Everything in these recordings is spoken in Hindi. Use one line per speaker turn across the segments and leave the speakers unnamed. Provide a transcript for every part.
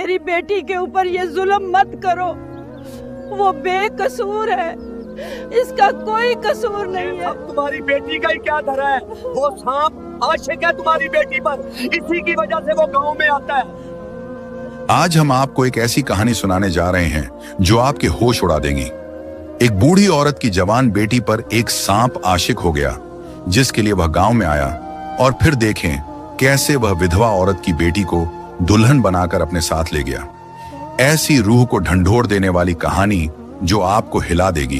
मेरी बेटी के ऊपर ये जुल्म मत करो, वो बेकसूर है, इसका कोई कसूर नहीं है।
तुम्हारी बेटी का ही क्या धरा है? वो सांप आशिक है तुम्हारी बेटी पर, इसी की वजह से वो गांव में आता है।
आज हम आपको एक ऐसी कहानी सुनाने जा रहे हैं जो आपके होश उड़ा देंगी। एक बूढ़ी औरत की जवान बेटी पर एक सांप आशिक हो गया, जिसके लिए वह गांव में आया। और फिर देखें कैसे वह विधवा औरत की बेटी को दुल्हन बनाकर अपने साथ ले गया। ऐसी रूह को ढंढोर देने वाली कहानी जो आपको हिला देगी।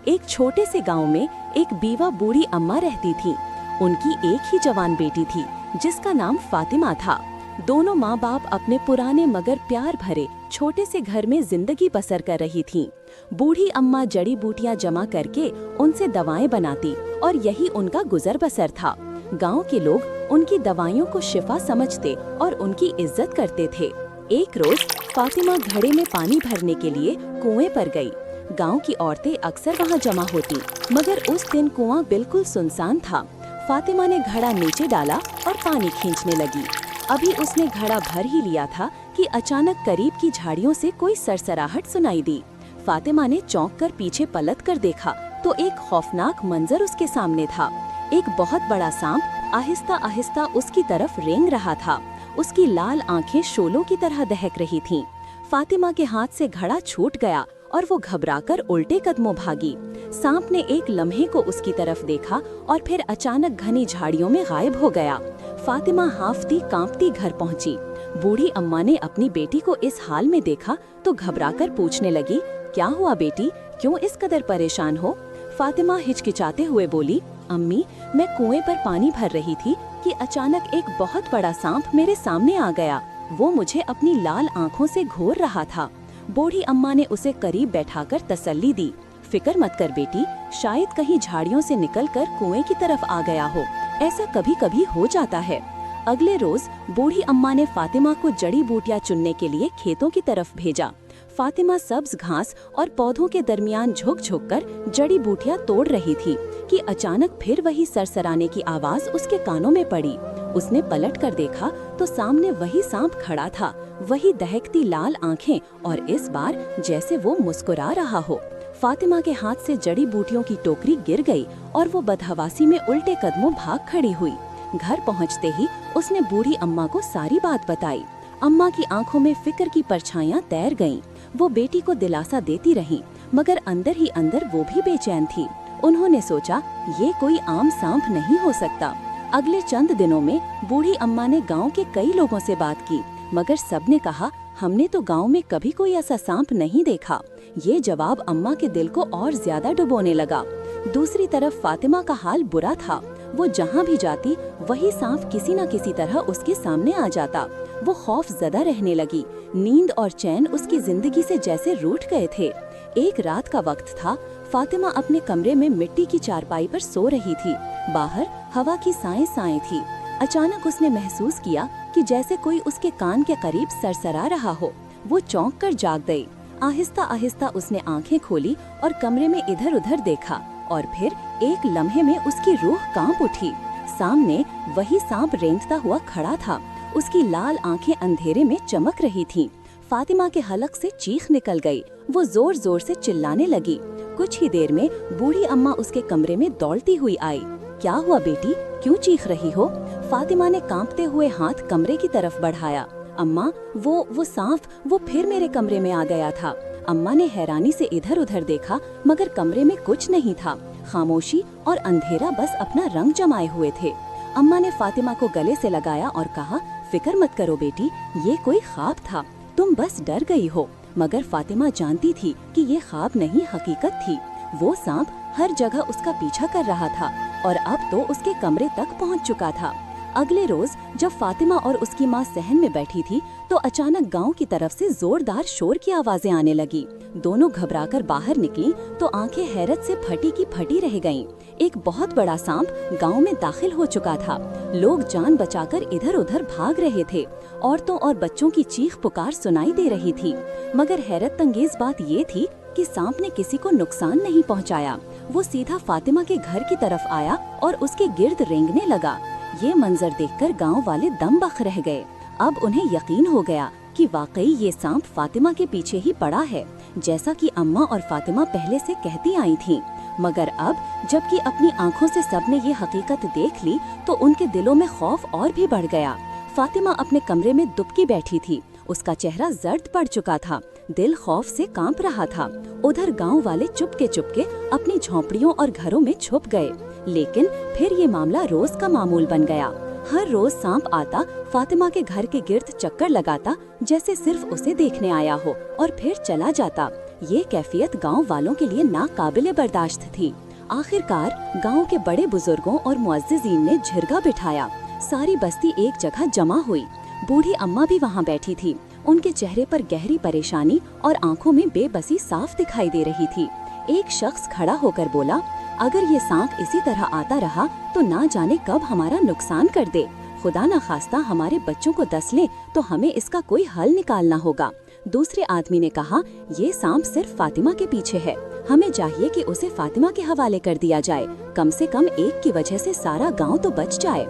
एक छोटे से गांव में एक बीवा बूढ़ी अम्मा रहती थी। उनकी एक ही जवान बेटी थी जिसका नाम फातिमा था। दोनों माँ बाप अपने पुराने मगर प्यार भरे छोटे से घर में जिंदगी बसर कर रही थीं। बूढ़ी अम्मा जड़ी बूटियां जमा करके उनसे दवाएं बनाती और यही उनका गुजर बसर था। गांव के लोग उनकी दवाइयों को शिफा समझते और उनकी इज्जत करते थे। एक रोज फातिमा घड़े में पानी भरने के लिए कुएं पर गई। गांव की औरतें अक्सर वहां जमा होती, मगर उस दिन कुआं बिल्कुल सुनसान था। फातिमा ने घड़ा नीचे डाला और पानी खींचने लगी। अभी उसने घड़ा भर ही लिया था कि अचानक करीब की झाड़ियों से कोई सरसराहट सुनाई दी। फातिमा ने चौंक कर पीछे पलट कर देखा तो एक खौफनाक मंजर उसके सामने था। एक बहुत बड़ा सांप आहिस्ता आहिस्ता उसकी तरफ रेंग रहा था। उसकी लाल आंखें शोलों की तरह दहक रही थीं। फातिमा के हाथ से घड़ा छूट गया और वो घबराकर उल्टे कदमों भागी। सांप ने एक लम्हे को उसकी तरफ देखा और फिर अचानक घनी झाड़ियों में गायब हो गया। फातिमा हांफती कांपती घर पहुंची। बूढ़ी अम्मा ने अपनी बेटी को इस हाल में देखा तो घबराकर पूछने लगी, क्या हुआ बेटी, क्यों इस कदर परेशान हो? फातिमा हिचकिचाते हुए बोली, अम्मी, मैं कुएं पर पानी भर रही थी कि अचानक एक बहुत बड़ा सांप मेरे सामने आ गया। वो मुझे अपनी लाल आंखों से घूर रहा था। बूढ़ी अम्मा ने उसे करीब बैठाकर तसल्ली दी, फिक्र मत कर बेटी, शायद कहीं झाड़ियों से निकलकर कुएं की तरफ आ गया हो, ऐसा कभी कभी हो जाता है। अगले रोज बूढ़ी अम्मा ने फातिमा को जड़ी बूटियां चुनने के लिए खेतों की तरफ भेजा। फातिमा सब्ज घास और पौधों के दरमियान झुक झुक कर जड़ी बूटियां तोड़ रही थी कि अचानक फिर वही सरसराने की आवाज उसके कानों में पड़ी। उसने पलट कर देखा तो सामने वही सांप खड़ा था, वही दहकती लाल आंखें, और इस बार जैसे वो मुस्कुरा रहा हो। फातिमा के हाथ से जड़ी बूटियों की टोकरी गिर गई और वो बदहवासी में उल्टे कदमों भाग खड़ी हुई। घर पहुंचते ही उसने बूढ़ी अम्मा को सारी बात बताई। अम्मा की आंखों में फिक्र की परछाइयां तैर गईं। वो बेटी को दिलासा देती रहीं, मगर अंदर ही अंदर वो भी बेचैन थी। उन्होंने सोचा, ये कोई आम सांप नहीं हो सकता। अगले चंद दिनों में बूढ़ी अम्मा ने गांव के कई लोगों से बात की, मगर सबने कहा, हमने तो गांव में कभी कोई ऐसा सांप नहीं देखा। ये जवाब अम्मा के दिल को और ज्यादा डुबोने लगा। दूसरी तरफ फातिमा का हाल बुरा था। वो जहाँ भी जाती वही सांप किसी न किसी तरह उसके सामने आ जाता। वो खौफ ज़दा रहने लगी। नींद और चैन उसकी जिंदगी से जैसे रूठ गए थे। एक रात का वक्त था। फातिमा अपने कमरे में मिट्टी की चारपाई पर सो रही थी। बाहर हवा की साएं साएं थी। अचानक उसने महसूस किया कि जैसे कोई उसके कान के करीब सरसरा रहा हो। वो चौंक कर जाग गई। आहिस्ता आहिस्ता उसने आंखें खोली और कमरे में इधर उधर देखा, और फिर एक लम्हे में उसकी रूह कांप उठी। सामने वही सांप रेंगता हुआ खड़ा था। उसकी लाल आंखें अंधेरे में चमक रही थीं। फातिमा के हलक से चीख निकल गई। वो जोर जोर से चिल्लाने लगी। कुछ ही देर में बूढ़ी अम्मा उसके कमरे में दौड़ती हुई आई। क्या हुआ बेटी, क्यों चीख रही हो? फातिमा ने कांपते हुए हाथ कमरे की तरफ बढ़ाया। अम्मा, वो सांप वो फिर मेरे कमरे में आ गया था। अम्मा ने हैरानी से इधर उधर देखा, मगर कमरे में कुछ नहीं था। खामोशी और अंधेरा बस अपना रंग जमाए हुए थे। अम्मा ने फातिमा को गले से लगाया और कहा, फिक्र मत करो बेटी, ये कोई ख्वाब था, तुम बस डर गई हो। मगर फातिमा जानती थी कि ये ख्वाब नहीं, हकीकत थी। वो सांप हर जगह उसका पीछा कर रहा था और अब तो उसके कमरे तक पहुंच चुका था। अगले रोज जब फातिमा और उसकी माँ सहन में बैठी थी तो अचानक गांव की तरफ से जोरदार शोर की आवाजें आने लगी। दोनों घबराकर बाहर निकली तो आंखें हैरत से फटी की फटी रह गईं। एक बहुत बड़ा सांप गांव में दाखिल हो चुका था। लोग जान बचाकर इधर उधर भाग रहे थे। औरतों और बच्चों की चीख पुकार सुनाई दे रही थी। मगर हैरत अंगेज बात ये थी कि सांप ने किसी को नुकसान नहीं पहुंचाया। वो सीधा फातिमा के घर की तरफ आया और उसके गिर्द रेंगने लगा। ये मंजर देखकर गांव वाले दम बख रह गए। अब उन्हें यकीन हो गया कि वाकई ये सांप फातिमा के पीछे ही पड़ा है, जैसा कि अम्मा और फातिमा पहले से कहती आई थीं। मगर अब जबकि अपनी आंखों से सबने ये हकीकत देख ली तो उनके दिलों में खौफ और भी बढ़ गया। फातिमा अपने कमरे में दुबकी बैठी थी, उसका चेहरा जर्द पड़ चुका था, दिल खौफ से कांप रहा था। उधर गांव वाले चुपके चुपके अपनी झोंपड़ियों और घरों में छुप गए। लेकिन फिर ये मामला रोज का मामूल बन गया। हर रोज सांप आता, फातिमा के घर के गिर्द चक्कर लगाता, जैसे सिर्फ उसे देखने आया हो, और फिर चला जाता। ये कैफियत गांव वालों के लिए नाकाबिले बर्दाश्त थी। आखिरकार गांव के बड़े बुजुर्गों और मुअज्जिजीन ने झिरगा बिठाया। सारी बस्ती एक जगह जमा हुई। बूढ़ी अम्मा भी वहाँ बैठी थी। उनके चेहरे पर गहरी परेशानी और आंखों में बेबसी साफ दिखाई दे रही थी। एक शख्स खड़ा होकर बोला, अगर ये सांप इसी तरह आता रहा तो ना जाने कब हमारा नुकसान कर दे। खुदा न खास्ता हमारे बच्चों को दस ले तो हमें इसका कोई हल निकालना होगा। दूसरे आदमी ने कहा, ये सांप सिर्फ फातिमा के पीछे है, हमें चाहिए कि उसे फातिमा के हवाले कर दिया जाए। कम से कम एक की वजह से सारा गांव तो बच जाए।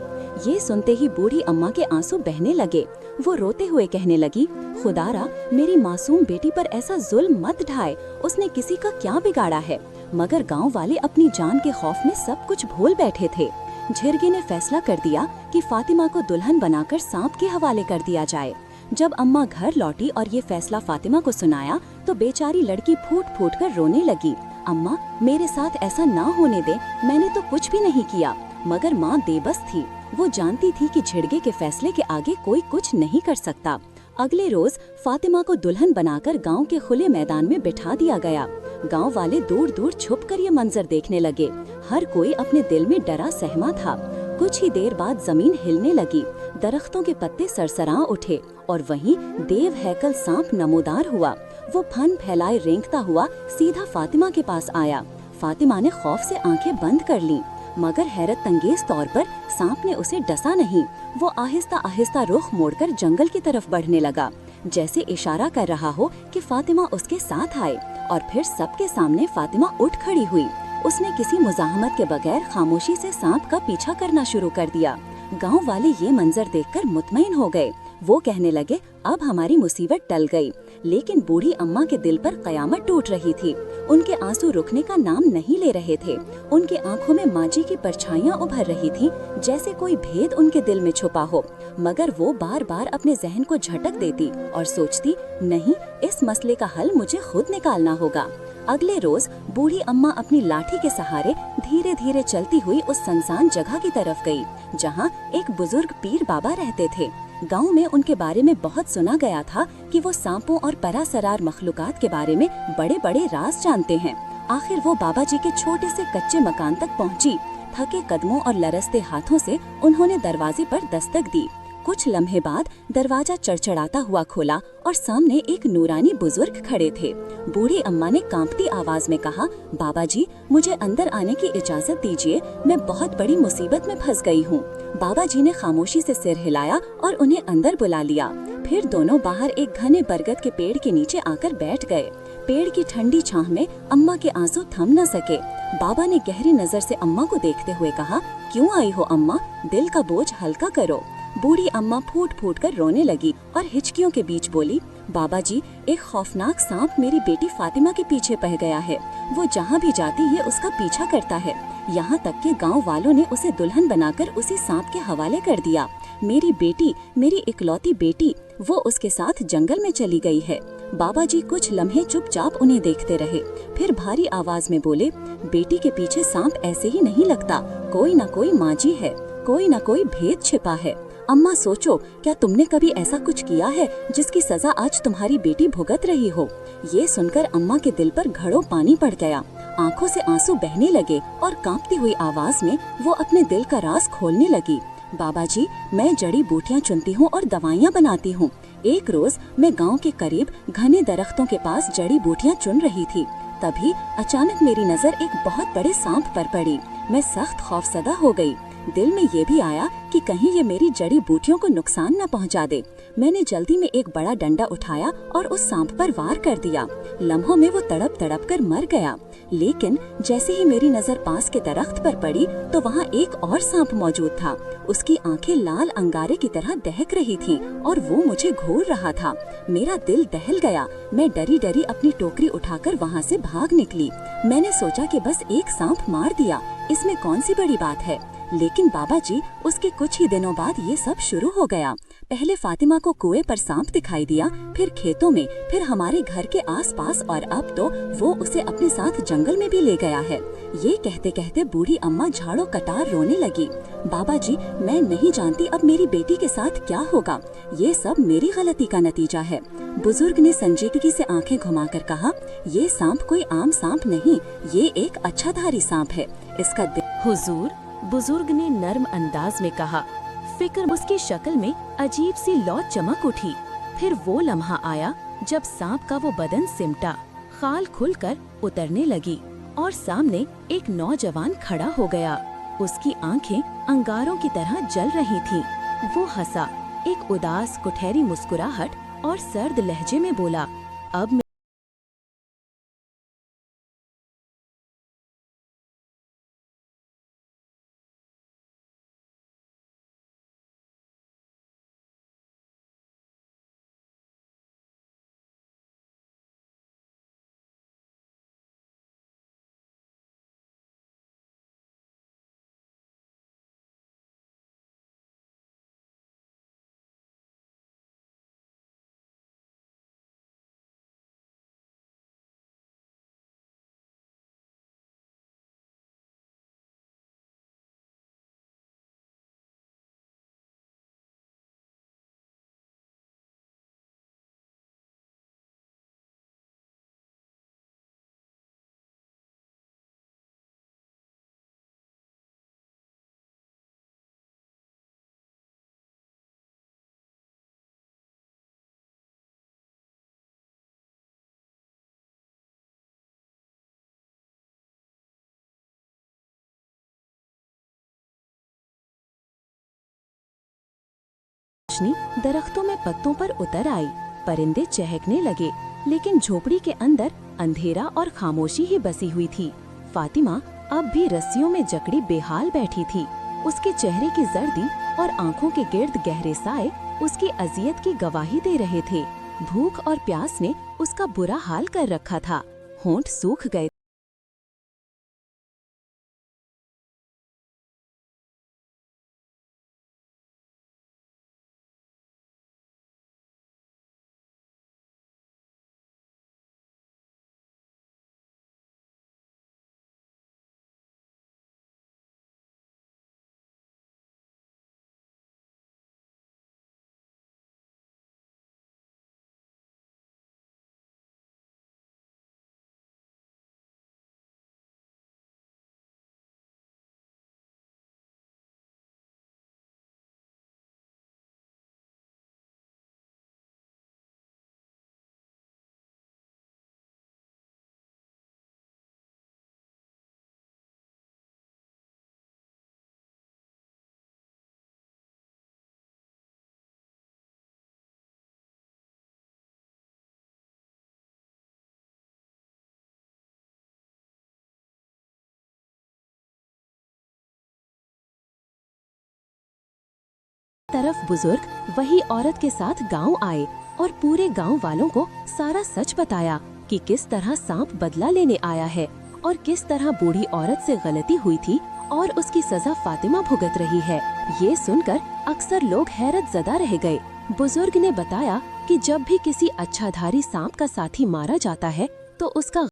ये सुनते ही बूढ़ी अम्मा के आंसू बहने लगे। वो रोते हुए कहने लगी, खुदारा मेरी मासूम बेटी पर ऐसा जुल्म मत ढाए, उसने किसी का क्या बिगाड़ा है। मगर गांव वाले अपनी जान के खौफ में सब कुछ भूल बैठे थे। झिरगे ने फैसला कर दिया कि फातिमा को दुल्हन बनाकर सांप के हवाले कर दिया जाए। जब अम्मा घर लौटी और ये फैसला फातिमा को सुनाया तो बेचारी लड़की फूट फूट कर रोने लगी। अम्मा, मेरे साथ ऐसा ना होने दे, मैंने तो कुछ भी नहीं किया। मगर माँ बेबस थी। वो जानती थी कि झिरगे के फैसले के आगे कोई कुछ नहीं कर सकता। अगले रोज फातिमा को दुल्हन बनाकर गांव के खुले मैदान में बिठा दिया गया। गांव वाले दूर दूर छुपकर ये मंजर देखने लगे। हर कोई अपने दिल में डरा सहमा था। कुछ ही देर बाद जमीन हिलने लगी, दरख्तों के पत्ते सरसरा उठे और वहीं देव हैकल सांप नमोदार हुआ। वो फन फैलाए रेंगता हुआ सीधा फातिमा के पास आया। फातिमा ने खौफ से आंखें बंद कर लीं, मगर हैरत अंगेज तौर पर सांप ने उसे डसा नहीं। वो आहिस्ता आहिस्ता रुख मोड़कर जंगल की तरफ बढ़ने लगा, जैसे इशारा कर रहा हो कि फातिमा उसके साथ आए। और फिर सबके सामने फातिमा उठ खड़ी हुई। उसने किसी मुजाहमत के बगैर खामोशी से सांप का पीछा करना शुरू कर दिया। गांव वाले ये मंजर देखकर मुतमईन हो गए। वो कहने लगे, अब हमारी मुसीबत टल गई। लेकिन बूढ़ी अम्मा के दिल पर कयामत टूट रही थी। उनके आंसू रुकने का नाम नहीं ले रहे थे। उनके आंखों में माजी की परछाइयां उभर रही थी, जैसे कोई भेद उनके दिल में छुपा हो। मगर वो बार बार अपने जहन को झटक देती और सोचती, नहीं, इस मसले का हल मुझे खुद निकालना होगा। अगले रोज बूढ़ी अम्मा अपनी लाठी के सहारे धीरे धीरे चलती हुई उस सुनसान जगह की तरफ गई, जहाँ एक बुजुर्ग पीर बाबा रहते थे। गांव में उनके बारे में बहुत सुना गया था कि वो सांपों और परासरार मखलूकात के बारे में बड़े बड़े राज जानते हैं। आखिर वो बाबा जी के छोटे से कच्चे मकान तक पहुंची। थके कदमों और लरसते हाथों से उन्होंने दरवाजे पर दस्तक दी। कुछ लम्हे बाद दरवाजा चड़चड़ाता हुआ खोला और सामने एक नूरानी बुजुर्ग खड़े थे। बूढ़ी अम्मा ने कांपती आवाज में कहा, बाबा जी, मुझे अंदर आने की इजाजत दीजिए, मैं बहुत बड़ी मुसीबत में फंस गई हूँ। बाबा जी ने खामोशी से सिर हिलाया और उन्हें अंदर बुला लिया। फिर दोनों बाहर एक घने बरगद के पेड़ के नीचे आकर बैठ गए। पेड़ की ठंडी छांव में अम्मा के आंसू थम न सके। बाबा ने गहरी नजर से अम्मा को देखते हुए कहा, क्यों आई हो अम्मा, दिल का बोझ हल्का करो। बूढ़ी अम्मा फूट फूट कर रोने लगी और हिचकियों के बीच बोली, बाबा जी, एक खौफनाक सांप मेरी बेटी फातिमा के पीछे पड़ गया है। वो जहाँ भी जाती है उसका पीछा करता है। यहाँ तक कि गांव वालों ने उसे दुल्हन बनाकर उसी सांप के हवाले कर दिया। मेरी बेटी, मेरी इकलौती बेटी, वो उसके साथ जंगल में चली गई है। बाबा जी कुछ लम्हे चुपचाप उन्हें देखते रहे, फिर भारी आवाज में बोले, बेटी के पीछे सांप ऐसे ही नहीं लगता, कोई न कोई माजी है, कोई न कोई भेद छिपा है। अम्मा सोचो, क्या तुमने कभी ऐसा कुछ किया है जिसकी सजा आज तुम्हारी बेटी भुगत रही हो। ये सुनकर अम्मा के दिल पर घड़ों पानी पड़ गया। आंखों से आंसू बहने लगे और कांपती हुई आवाज में वो अपने दिल का राज खोलने लगी। बाबा जी, मैं जड़ी बूटियाँ चुनती हूँ और दवाइयाँ बनाती हूँ। एक रोज मैं गांव के करीब घने दरख्तों के पास जड़ी बूटियाँ चुन रही थी। तभी अचानक मेरी नजर एक बहुत बड़े सांप पर पड़ी। मैं सख्त खौफसदा हो गई। दिल में ये भी आया कि कहीं ये मेरी जड़ी बूटियों को नुकसान न पहुंचा दे। मैंने जल्दी में एक बड़ा डंडा उठाया और उस सांप पर वार कर दिया। लम्हों में वो तड़प तड़प कर मर गया। लेकिन जैसे ही मेरी नजर पास के दरख्त पर पड़ी तो वहाँ एक और सांप मौजूद था। उसकी आंखें लाल अंगारे की तरह दहक रही थीं और वो मुझे घूर रहा था। मेरा दिल दहल गया। मैं डरी डरी अपनी टोकरी उठाकर वहाँ से भाग निकली। मैंने सोचा कि बस एक सांप मार दिया, इसमें कौन सी बड़ी बात है। लेकिन बाबा जी, उसके कुछ ही दिनों बाद ये सब शुरू हो गया। पहले फातिमा को कुएं पर सांप दिखाई दिया, फिर खेतों में, फिर हमारे घर के आसपास और अब तो वो उसे अपने साथ जंगल में भी ले गया है। ये कहते कहते बूढ़ी अम्मा झाड़ों कटार रोने लगी। बाबा जी, मैं नहीं जानती अब मेरी बेटी के साथ क्या होगा। ये सब मेरी गलती का नतीजा है। बुजुर्ग ने संजीदगी से आंखें घुमाकर कहा, ये सांप कोई आम सांप नहीं, ये एक अच्छाधारी सांप है। इसका
हुजूर, बुजुर्ग ने नर्म अंदाज में कहा। फिक्र उसकी शक्ल में अजीब सी लौ चमक उठी। फिर वो लम्हा आया जब सांप का वो बदन सिमटा, खाल खुलकर उतरने लगी और सामने एक नौजवान खड़ा हो गया। उसकी आंखें अंगारों की तरह जल रही थीं। वो हंसा, एक उदास कुठहरी मुस्कुराहट और सर्द लहजे में बोला, अब रोशनी दरख्तों में पत्तों पर उतर आई। परिंदे चहकने लगे, लेकिन झोपड़ी के अंदर अंधेरा और खामोशी ही बसी हुई थी। फातिमा अब भी रस्सियों में जकड़ी बेहाल बैठी थी। उसके चेहरे की जर्दी और आंखों के गिर्द गहरे साए उसकी अजियत की गवाही दे रहे थे। भूख और प्यास ने उसका बुरा हाल कर रखा था। होंठ सूख गए। तरफ बुजुर्ग वही औरत के साथ गांव आए और पूरे गांव वालों को सारा सच बताया कि किस तरह सांप बदला लेने आया है और किस तरह बूढ़ी औरत से गलती हुई थी और उसकी सजा फातिमा भुगत रही है। ये सुनकर अक्सर लोग हैरत ज़दा रह गए। बुजुर्ग ने बताया कि जब भी किसी अच्छाधारी सांप का साथी मारा जाता है तो उसका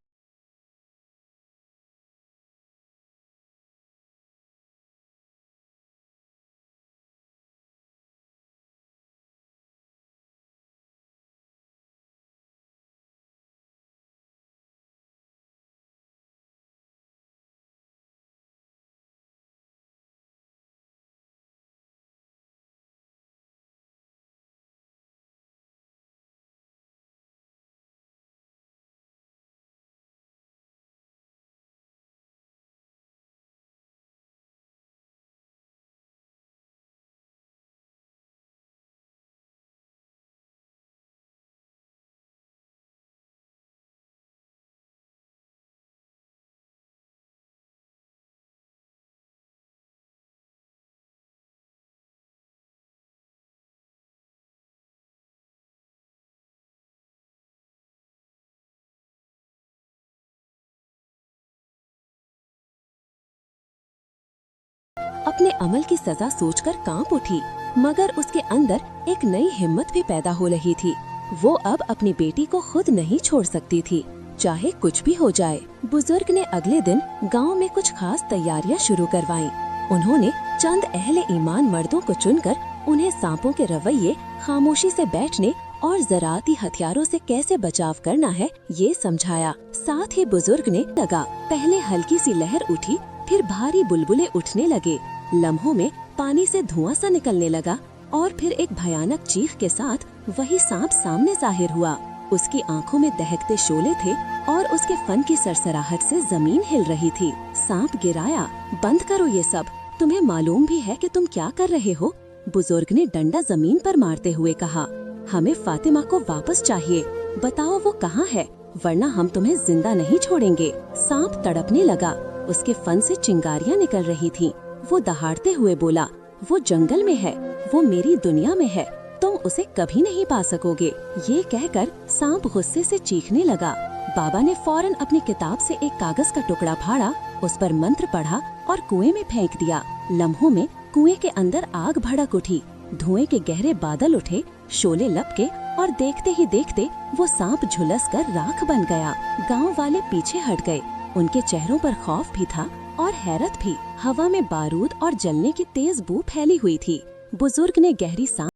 अपने अमल की सजा सोचकर कांप उठी, मगर उसके अंदर एक नई हिम्मत भी पैदा हो रही थी। वो अब अपनी बेटी को खुद नहीं छोड़ सकती थी, चाहे कुछ भी हो जाए। बुजुर्ग ने अगले दिन गांव में कुछ खास तैयारियां शुरू करवाईं। उन्होंने चंद अहले ईमान मर्दों को चुनकर उन्हें सांपों के रवैये, खामोशी से बैठने और ज़राअती हथियारों से कैसे बचाव करना है ये समझाया। साथ ही बुजुर्ग ने लगा, पहले हल्की सी लहर उठी, फिर भारी बुलबुले उठने लगे। लम्हों में पानी से धुआं सा निकलने लगा और फिर एक भयानक चीख के साथ वही सांप सामने जाहिर हुआ। उसकी आंखों में दहकते शोले थे और उसके फन की सरसराहट से जमीन हिल रही थी। सांप गिराया, बंद करो ये सब, तुम्हें मालूम भी है कि तुम क्या कर रहे हो? बुजुर्ग ने डंडा जमीन पर मारते हुए कहा, हमें फातिमा को वापस चाहिए, बताओ वो कहाँ है, वरना हम तुम्हें जिंदा नहीं छोड़ेंगे। सांप तड़पने लगा, उसके फन से चिंगारियां निकल रही थीं। वो दहाड़ते हुए बोला, वो जंगल में है, वो मेरी दुनिया में है, तुम उसे कभी नहीं पा सकोगे। ये कहकर सांप गुस्से से चीखने लगा। बाबा ने फौरन अपनी किताब से एक कागज का टुकड़ा फाड़ा, उस पर मंत्र पढ़ा और कुएं में फेंक दिया। लम्हों में कुएं के अंदर आग भड़क उठी, धुएं के गहरे बादल उठे, शोले लपके और देखते ही देखते वो सांप झुलस कर राख बन गया। गांव वाले पीछे हट गए, उनके चेहरों पर खौफ भी था और हैरत भी। हवा में बारूद और जलने की तेज बू फैली हुई थी। बुजुर्ग ने गहरी सांस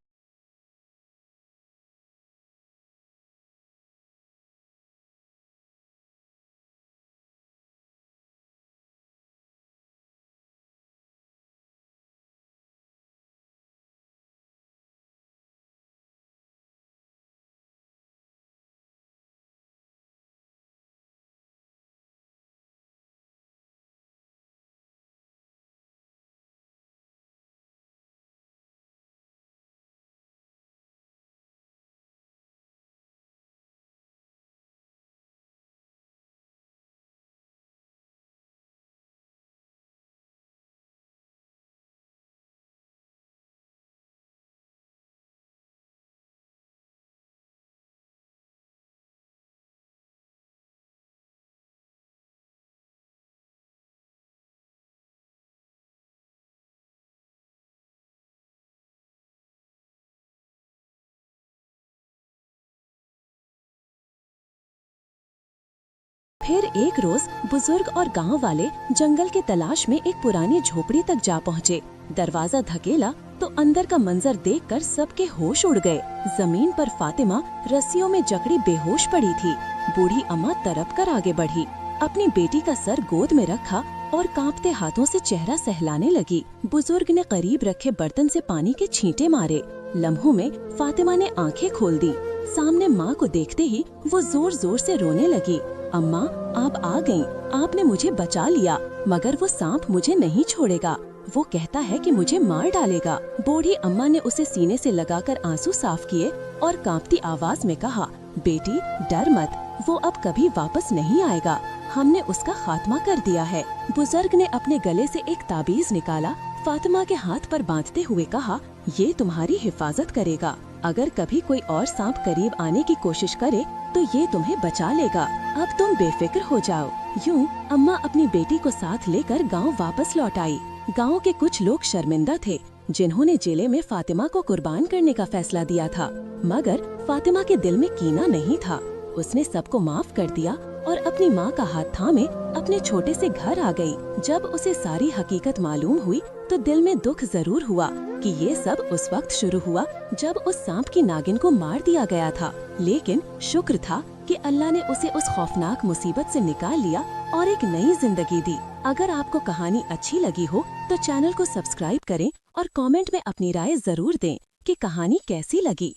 फिर एक रोज बुजुर्ग और गांव वाले जंगल के तलाश में एक पुरानी झोपड़ी तक जा पहुँचे। दरवाजा धकेला तो अंदर का मंजर देखकर सबके होश उड़ गए। जमीन पर फातिमा रस्सियों में जकड़ी बेहोश पड़ी थी। बूढ़ी अम्मा तड़प कर आगे बढ़ी, अपनी बेटी का सर गोद में रखा और कांपते हाथों से चेहरा सहलाने लगी। बुजुर्ग ने करीब रखे बर्तन से पानी के छींटे मारे। लम्हों में फातिमा ने आंखें खोल दी। सामने माँ को देखते ही वो जोर जोर से रोने लगी। अम्मा, आप आ गईं, आपने मुझे बचा लिया, मगर वो सांप मुझे नहीं छोड़ेगा, वो कहता है कि मुझे मार डालेगा। बूढ़ी अम्मा ने उसे सीने से लगाकर आंसू साफ किए और कांपती आवाज में कहा, बेटी डर मत, वो अब कभी वापस नहीं आएगा, हमने उसका खात्मा कर दिया है। बुजुर्ग ने अपने गले से एक ताबीज निकाला, फातिमा के हाथ पर बांधते हुए कहा, ये तुम्हारी हिफाजत करेगा, अगर कभी कोई और सांप करीब आने की कोशिश करे तो ये तुम्हें बचा लेगा, अब तुम बेफिक्र हो जाओ। यूं अम्मा अपनी बेटी को साथ लेकर गांव वापस लौट आई। गांव के कुछ लोग शर्मिंदा थे, जिन्होंने जिले में फातिमा को कुर्बान करने का फैसला दिया था, मगर फातिमा के दिल में कीना नहीं था। उसने सबको माफ कर दिया और अपनी माँ का हाथ थामे अपने छोटे से घर आ गई। जब उसे सारी हकीकत मालूम हुई तो दिल में दुख जरूर हुआ कि ये सब उस वक्त शुरू हुआ जब उस सांप की नागिन को मार दिया गया था, लेकिन शुक्र था कि अल्लाह ने उसे उस खौफनाक मुसीबत से निकाल लिया और एक नई जिंदगी दी। अगर आपको कहानी अच्छी लगी हो तो चैनल को सब्सक्राइब करें और कमेंट में अपनी राय जरूर दें कि कहानी कैसी लगी।